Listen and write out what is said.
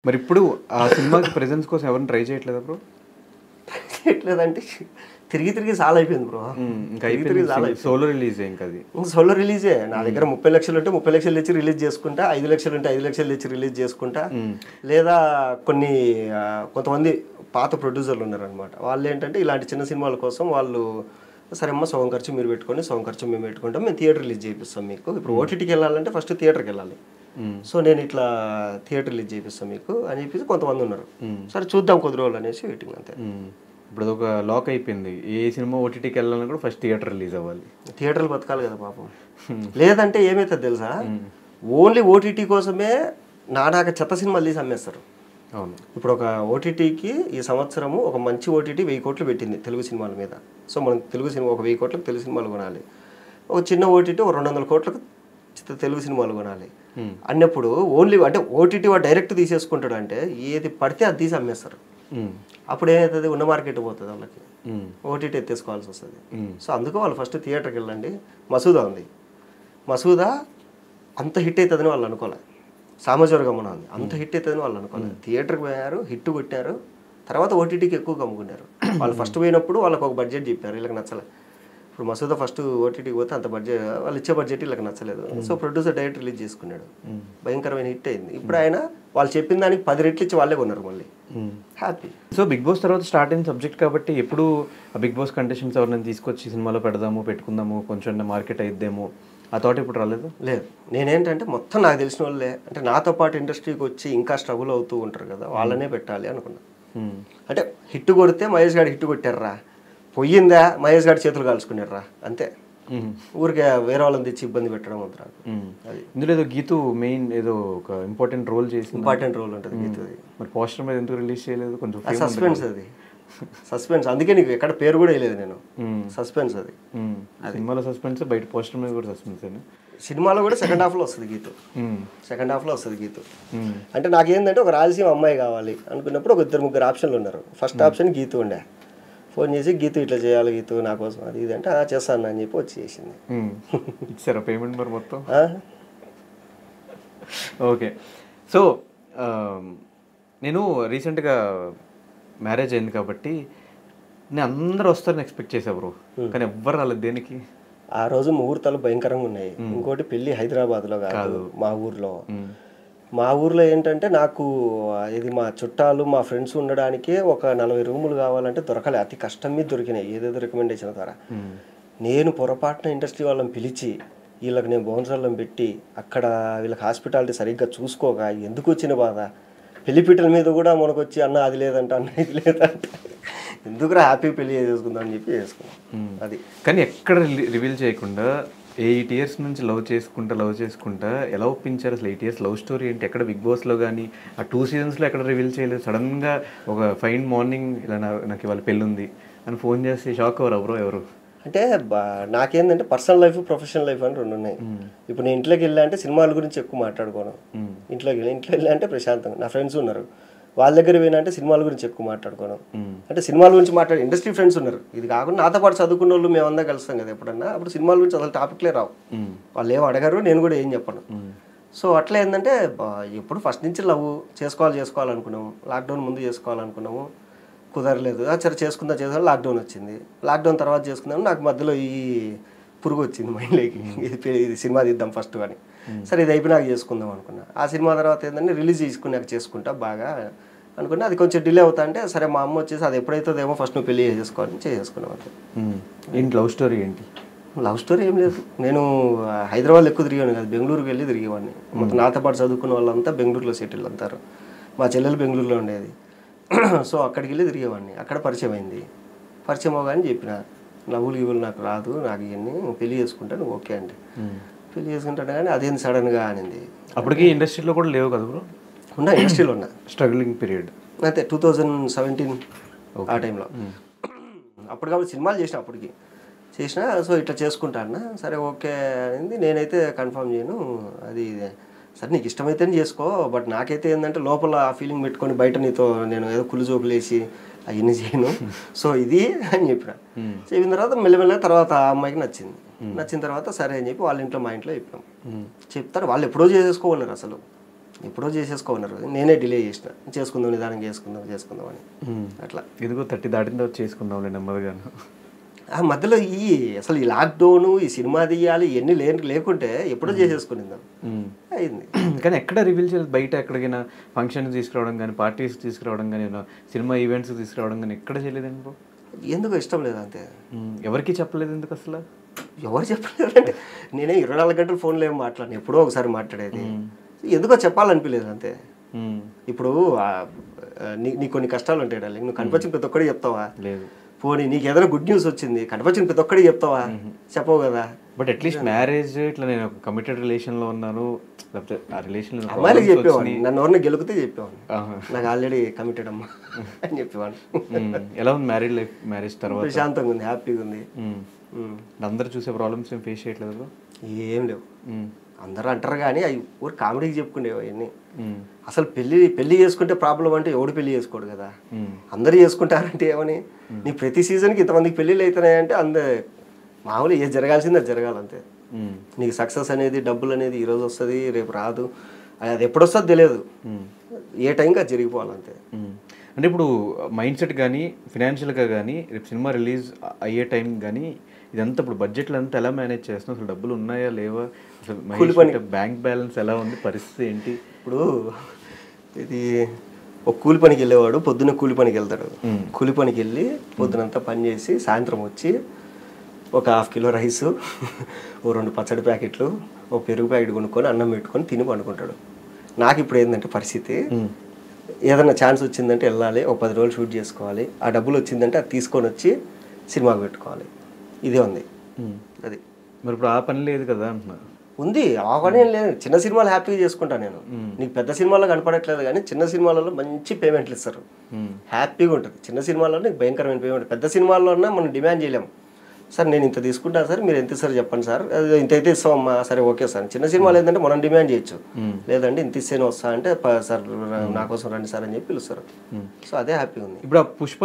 మరి ఇప్పుడు ఆ సినిమాకి ప్రెజెన్స్ కోసం ఎవరిని ట్రై చేయట్లేదా బ్రో? చేయట్లేదంటే తిరిగి తిరిగి సాల్ అయిపోయింది బ్రో. ఇంకా అయిపోయింది, సోలో రిలీజ్ ఇంకా అది సోలో రిలీజే. నా దగ్గర 30 లక్షలు ఉంటే 30 లక్షలు తెచ్చి రిలీజ్ చేసుకుంటా, 5 లక్షలు ఉంటే 5 లక్షలు తెచ్చి రిలీజ్ చేసుకుంటా. లేదా కొంతమంది పాత ప్రొడ్యూసర్లు ఉన్నారనమాట, వాళ్ళు ఏంటంటే ఇలాంటి చిన్న సినిమాల కోసం వాళ్ళు సరే అమ్మ సగం ఖర్చు మీరు పెట్టుకోండి, సగం ఖర్చు మేము పెట్టుకుంటాం, మేము థియేటర్ రిలీజ్ చేయిస్తాం మీకు. ఇప్పుడు ఓటీటీకి వెళ్ళాలంటే ఫస్ట్ థియేటర్కి వెళ్ళాలి, సో నేను ఇట్లా థియేటర్ రిలీజ్ చేయిస్తాం మీకు అని చెప్పేసి కొంతమంది ఉన్నారు. సరే చూద్దాం కొద్ది రోజులు అనేసి వెయిటింగ్ అంతే. ఇప్పుడు ఒక లాక్ అయిపోయింది, ఏ సినిమా ఓటీటీకి వెళ్ళాలని కూడా ఫస్ట్ థియేటర్ రిలీజ్ అవ్వాలి. థియేటర్లు బతకాలి కదా పాపం. లేదంటే ఏమవుతుంది తెలుసా, ఓన్లీ ఓటీటీ కోసమే నానాక చెత్త సినిమాలు తీసి అమ్మేస్తారు. అవును, ఇప్పుడు ఒక ఓటీటీకి ఈ సంవత్సరము ఒక మంచి ఓటీటీ 1000 కోట్లు పెట్టింది తెలుగు సినిమాల మీద. సో మనం తెలుగు సినిమా ఒక 1000 కోట్లకు తెలుగు సినిమాలు కొనాలి, ఒక చిన్న ఓటీటీ ఒక 200 కోట్లకు తెలుగు సినిమాలు కొనాలి అన్నప్పుడు ఓన్లీ అంటే ఓటీటీ వాడు డైరెక్ట్ తీసేసుకుంటాడు, అంటే ఏది పడితే అది తీసి అమ్మేస్తారు. అప్పుడు ఏమవుతుంది, ఉన్న మార్కెట్ పోతుంది, వాళ్ళకి ఓటీటీ ఎత్తేసుకోవాల్సి వస్తుంది. సో అందుకు వాళ్ళు ఫస్ట్ థియేటర్కి వెళ్ళండి. మసూదా ఉంది, మసూదా అంత హిట్ అవుతుందని వాళ్ళు అనుకోలేదు. సామాజిక ఉంది అంత హిట్ అవుతుందని వాళ్ళు అనుకోలేదు. థియేటర్కి పోయారు, హిట్ కొట్టారు, తర్వాత ఓటీటీకి ఎక్కువ కమ్ముకున్నారు. వాళ్ళు ఫస్ట్ పోయినప్పుడు వాళ్ళకి ఒక బడ్జెట్ చెప్పారు, వీళ్ళకి నచ్చలే. ఇప్పుడు మసూదా ఫస్ట్ ఓటీటీకి పోతే అంత బడ్జెట్, వాళ్ళు ఇచ్చే బడ్జెట్ వీళ్ళకి నచ్చలేదు. సో ప్రొడ్యూసర్ డైరెక్ట్ రిలీజ్ చేసుకున్నాడు, భయంకరమైన హిట్ అయింది. ఇప్పుడు ఆయన వాళ్ళు చెప్పిన దానికి 10 రెట్లు ఇచ్చి వాళ్ళే కొన్నారు మళ్ళీ, హ్యాపీ. సో బిగ్ బాస్ తర్వాత స్టార్ట్ అయిన సబ్జెక్ట్ కాబట్టి ఎప్పుడు ఆ బిగ్ బాస్ కంటెస్టెంట్స్ ఎవరినైనా తీసుకొచ్చి సినిమాలో పెట్టుకుందాము, కొంచెం మార్కెట్ అయిద్దేమో ఆ థాట్ ఇప్పుడు రాలేదు? లేదు, నేనేంటంటే మొత్తం నాకు తెలిసిన వాళ్ళే, అంటే నాతో పాటు ఇండస్ట్రీకి వచ్చి ఇంకా స్ట్రగుల్ అవుతూ ఉంటారు కదా, వాళ్ళనే పెట్టాలి అనుకున్నా. అంటే హిట్ కొడితే మహేష్ గారు హిట్ కొట్టారా, పొయ్యిందా మహేష్ గారి చేతులు కాల్చుకున్నారా, అంతే. ఊరికే వేరే వాళ్ళని తెచ్చి ఇబ్బంది పెట్టడం వద్దు నాకు. అది ఇందులో ఏదో గీతు మెయిన్ ఏదో ఒక ఇంపార్టెంట్ రోల్ చేసి ఇంపార్టెంట్ రోల్ ఉంటుంది గీతుది. మరి పోస్టర్ మీద ఎందుకు రిలీజ్ చేయలేదు? కొంచెం సస్పెన్స్, అది సస్పెన్స్, అందుకే నీకు ఎక్కడ పేరు కూడా వేయలేదు నేను. సస్పెన్స్ అది, సినిమాలో సస్పెన్స్, బయట పోస్టర్ మీద కూడా సస్పెన్స్. సినిమాలో కూడా సెకండ్ హాఫ్లో వస్తుంది గీతు, సెకండ్ హాఫ్లో వస్తుంది గీతు. అంటే నాకేంటంటే ఒక రాయలసీమ అమ్మాయి కావాలి అనుకున్నప్పుడు ఒక 2-3 ఆప్షన్లు ఉన్నారు. ఫస్ట్ ఆప్షన్ గీతు ఉండే, ఫోన్ చేసి గీతు ఇట్లా చేయాలి గీతు నా కోసం అది ఇది అంటే చేస్తాను అని చెప్పి వచ్చి చేసింది. ఇచ్చారా పేమెంట్ మరి మొత్తం? ఓకే. సో నేను రీసెంట్గా మ్యారేజ్ అయింది కాబట్టి నేను అందరూ వస్తారని ఎక్స్పెక్ట్ చేసా బ్రో, కానీ ఎవ్వరు రాలేదు. దేనికి? ఆ రోజు ముహూర్తాలు భయంకరంగా ఉన్నాయి. ఇంకోటి పెళ్ళి హైదరాబాద్లో కాదు, మా ఊర్లో. మా ఊర్లో ఏంటంటే నాకు ఇది మా చుట్టాలు మా ఫ్రెండ్స్ ఉండడానికే ఒక 40 రూములు కావాలంటే దొరకలే, అతి కష్టం మీద దొరికినాయి ఏదేదో రికమెండేషన్ ద్వారా. నేను పొరపాటున ఇండస్ట్రీ వాళ్ళని పిలిచి వీళ్ళకి నేను బౌన్సర్లను పెట్టి అక్కడ వీళ్ళకి హాస్పిటాలిటీ సరిగ్గా చూసుకోగా ఎందుకు వచ్చిన బాధ. పెళ్లిపీటల మీద కూడా మనకు వచ్చి అన్న అది లేదంట, అన్న ఇది లేదంట, ఎందుకురా హ్యాపీ పెళ్లి చేసుకుందాం అని చెప్పి చేసుకున్నాం. అది కానీ ఎక్కడ రివీల్ చేయకుండా 8 years నుంచి లవ్ చేసుకుంటా ఎలా ఒప్పించారు అసలు? 8 years లవ్ స్టోరీ ఏంటి? ఎక్కడ బిగ్ బాస్లో కానీ ఆ 2 seasonsలో ఎక్కడ రివీల్ చేయలేదు. సడన్గా ఒక ఫైన్ మార్నింగ్ ఇలా నాకు ఇవాళ పెళ్ళి ఉంది అని ఫోన్ చేసి షాక్ అవ్వరు ఎవరో ఎవరు? అంటే నాకేంటంటే పర్సనల్ లైఫ్ ప్రొఫెషనల్ లైఫ్ అని 2 ఉన్నాయి. ఇప్పుడు నేను ఇంట్లోకి వెళ్ళా అంటే సినిమాల గురించి ఎక్కువ మాట్లాడుకోను. ఇంట్లో వెళ్ళా అంటే ప్రశాంతంగా నా ఫ్రెండ్స్ ఉన్నారు, వాళ్ళ దగ్గర పోయినా అంటే సినిమాల గురించి ఎక్కువ మాట్లాడుకోను. అంటే సినిమాల గురించి మాట్లాడే ఇండస్ట్రీ ఫ్రెండ్స్ ఉన్నారు. ఇది కాకుండా నాతో పాటు చదువుకున్న వాళ్ళు మేమంతా కలుస్తాం కదా ఎప్పుడన్నా, అప్పుడు సినిమాల గురించి అసలు టాపిక్లే రావు. వాళ్ళు ఏం అడగారు, నేను కూడా ఏం చెప్పను. సో అట్లా ఏంటంటే ఎప్పుడు ఫస్ట్ నుంచి లవ్ చేసుకోవాలనుకున్నాము. లాక్డౌన్ ముందు చేసుకోవాలనుకున్నాము, కుదరలేదు. సరే చేసుకుందా లాక్డౌన్ వచ్చింది. లాక్డౌన్ తర్వాత చేసుకుందాము, నాకు మధ్యలో ఈ పురుగు వచ్చింది మైండ్లోకి, ఇది సినిమా తీద్దాం ఫస్ట్ అని. సరే ఇది అయిపోయినాక చేసుకుందాం అనుకున్నా. ఆ సినిమా తర్వాత ఏంటంటే రిలీజ్ చేసుకున్నాక చేసుకుంటా బాగా అనుకున్నా. అది కొంచెం డిలే అవుతా అంటే సరే మా అమ్మ వచ్చేసి అది ఎప్పుడైతుందేమో ఫస్ట్ నువ్వు పెళ్లి చేసుకోవాలని చేసుకున్నాం అంతే. ఏంటి లవ్ స్టోరీ ఏంటి? లవ్ స్టోరీ ఏం లేదు. నేను హైదరాబాద్ ఎక్కువ తిరిగాను కదా, బెంగళూరుకి వెళ్ళి తిరిగేవాడిని. మొత్తం నాతో పాటు చదువుకున్న వాళ్ళంతా బెంగళూరులో సెటిల్ అంటారు. మా చెల్లెలు బెంగళూరులో ఉండేది. సో అక్కడికి వెళ్ళి తిరిగేవాడిని. అక్కడ పరిచయం అయింది. పరిచయం అవగానే చెప్పిన లవ్వులు గివ్వులు నాకు రాదు, నాకు ఇవన్నీ పెళ్లి చేసుకుంటా, నువ్వు ఓకే అంటే పెళ్లి చేసుకుంటాను. కానీ అదేంది సడన్గా అనింది. అప్పటికి ఇండస్ట్రీలో కూడా లేవు కదా బ్రో? ఉన్నా, ఇండస్ట్రీలో ఉన్నా, స్ట్రగ్లింగ్ పీరియడ్ అయితే 2017 ఆ టైంలో. అప్పుడు కాబట్టి సినిమాలు చేసిన సో ఇట్లా చేసుకుంటా అన్న. సరే ఓకే అయింది. నేనైతే కన్ఫర్మ్ చేయను, అది సరే నీకు ఇష్టమైతేనే చేసుకో, బట్ నాకైతే ఏంటంటే లోపల ఆ ఫీలింగ్ పెట్టుకొని బయట నీతో నేను ఏదో కుళ్ళు జోకులేసి అవన్నీ చేయను, సో ఇది అని చెప్పిన తర్వాత మెల్లమెల్లగా తర్వాత ఆ అమ్మాయికి నచ్చిన తర్వాత సరే అని చెప్పి వాళ్ళ ఇంట్లో మా ఇంట్లో చెప్పాం. చెప్తారు వాళ్ళు ఎప్పుడో చేసేసుకోమన్నారు. అసలు ఎప్పుడో చేసేసుకోమన్నారు, నేనే డిలే చేసిన, చేసుకుందాం నిదానం చేసుకుందాం అని అట్లా. ఇదిగో 30 దాటిన తర్వాత చేసుకుందాంలే నెమ్మదిగాను. ఆ మధ్యలో అసలు ఈ లాక్డౌన్, ఈ సినిమా తీయాలి ఇవన్నీ లేకుంటే ఎప్పుడో చేసేసుకునిందాం అయింది. కానీ ఎక్కడ రివీల్ చేయలేదు, బయట ఎక్కడికైనా ఫంక్షన్స్ తీసుకురావడం కానీ, పార్టీస్ తీసుకురావడం కానీ, సినిమా ఈవెంట్స్ తీసుకురావడం కానీ ఎక్కడ చేయలేదండి బ్రో? ఎందుకు ఇష్టం లేదు అంతే. ఎవరికి చెప్పలేదు ఎందుకు అసలు? ఎవరు చెప్పలేదంటే నేనే 24 గంటలు ఫోన్లో ఏం మాట్లాడిన, ఎప్పుడో ఒకసారి మాట్లాడేది. ఎందుకో చెప్పాలనిపించలేదు అంతే. ఇప్పుడు నీకు కొన్ని కష్టాలు ఉంటాయి డార్లింగ్, నువ్వు కనిపించిన ప్రతి ఒక్కడే చెప్తావా? లేదు. పోనీ నీకు ఏదైనా గుడ్ న్యూస్ వచ్చింది, కనిపించిన ప్రతి ఒక్కడే చెప్తావా? చెప్పవు కదా. బట్ అట్లీస్ట్ మ్యారేజ్ ఇట్లా నేను ఒక కమిటెడ్ రిలేషన్లో ఉన్నాను, లేకపోతే ఆ రిలేషన్ అమ్మాయిలకి చెప్పేవాడిని, నన్ను ఎవరిని గెలికితే చెప్పేవాడిని, నాకు ఆల్రెడీ కమిటెడ్ అమ్మా అని చెప్పేవాడిని. ఎలా ఉంది మ్యారీడ్ లైఫ్? మ్యారేజ్ తర్వాత ప్రశాంతంగా ఉంది, హ్యాపీగా ఉంది. అందరూ చూసే ప్రాబ్లమ్స్ ఏం ఫేస్ చేయట్లేదు? ఏం లేవు. అందరూ అంటారు కానీ అవి ఊరు కామెడీకి చెప్పుకునేవి అవన్నీ. అసలు పెళ్లి చేసుకుంటే ప్రాబ్లం అంటే ఎవడు పెళ్లి చేసుకోడు కదా, అందరూ చేసుకుంటారంటే ఏమని? నీ ప్రతి సీజన్కి ఇంతమందికి పెళ్ళిళ్ళు అవుతున్నాయంటే మామూలు ఏది జరగాల్సింది అది జరగాలంతే. నీకు సక్సెస్ అనేది, డబ్బులు అనేది ఈరోజు వస్తుంది రేపు రాదు, అది ఎప్పుడు వస్తుందో తెలియదు, ఏ టైంకి అది జరిగిపోవాలంతే. అంటే ఇప్పుడు మైండ్ సెట్ కానీ, ఫినాన్షియల్గా కానీ, రేపు సినిమా రిలీజ్ అయ్యే టైం కానీ ఇదంతా ఇప్పుడు బడ్జెట్లో అంతా ఎలా మేనేజ్ చేస్తున్నావు? అసలు డబ్బులు ఉన్నాయా లేవా? అసలు బ్యాంక్ బ్యాలెన్స్ ఎలా ఉంది, పరిస్థితి ఏంటి? ఇప్పుడు ఇది ఒక కూలి పనికి వెళ్ళేవాడు పొద్దున్న కూలి పనికి వెళ్తాడు, కూలి పనికి వెళ్ళి పొద్దునంతా పని చేసి సాయంత్రం వచ్చి ఒక 1/2 కిలో రైసు, ఓ 2 పచ్చడి ప్యాకెట్లు, ఓ పెరుగు ప్యాకెట్ కొనుక్కొని అన్నం పెట్టుకొని తిని పండుకుంటాడు. నాకు ఇప్పుడు ఏంటంటే పరిస్థితి, ఏదైనా ఛాన్స్ వచ్చిందంటే వెళ్ళాలి, ఒక 10 రోజులు షూట్ చేసుకోవాలి, ఆ డబ్బులు వచ్చిందంటే అది తీసుకొని వచ్చి సినిమాకి పెట్టుకోవాలి, ఇదే ఉంది. అది మరి ఇప్పుడు ఆ పని లేదు కదా అంటున్నా. ఉంది, ఆ పని ఏం లేదు. చిన్న సినిమాలు హ్యాపీగా చేసుకుంటాను నేను. నీకు పెద్ద సినిమాలో కనపడట్లేదు కానీ చిన్న సినిమాలలో మంచి పేమెంట్లు ఇస్తారు, హ్యాపీగా ఉంటుంది. చిన్న సినిమాల్లో నీకు భయంకరమైన పేమెంట్. పెద్ద సినిమాల్లో ఉన్నా మనం డిమాండ్ చేయలేము. సార్ నేను ఇంత తీసుకుంటాను సార్, మీరు ఎంత ఇస్తారు చెప్పండి సార్, ఇంత అయితే ఇస్తామమ్మా, సరే ఓకే సార్. చిన్న సినిమాలు ఏంటంటే మనం డిమాండ్ చేయొచ్చు, లేదంటే ఇంత ఇస్తేనే వస్తా అంటే సార్ నా కోసం రండి సార్ అని చెప్పి పిలుస్తారు. సో అదే హ్యాపీగా ఉంది. ఇప్పుడు ఆ పుష్ప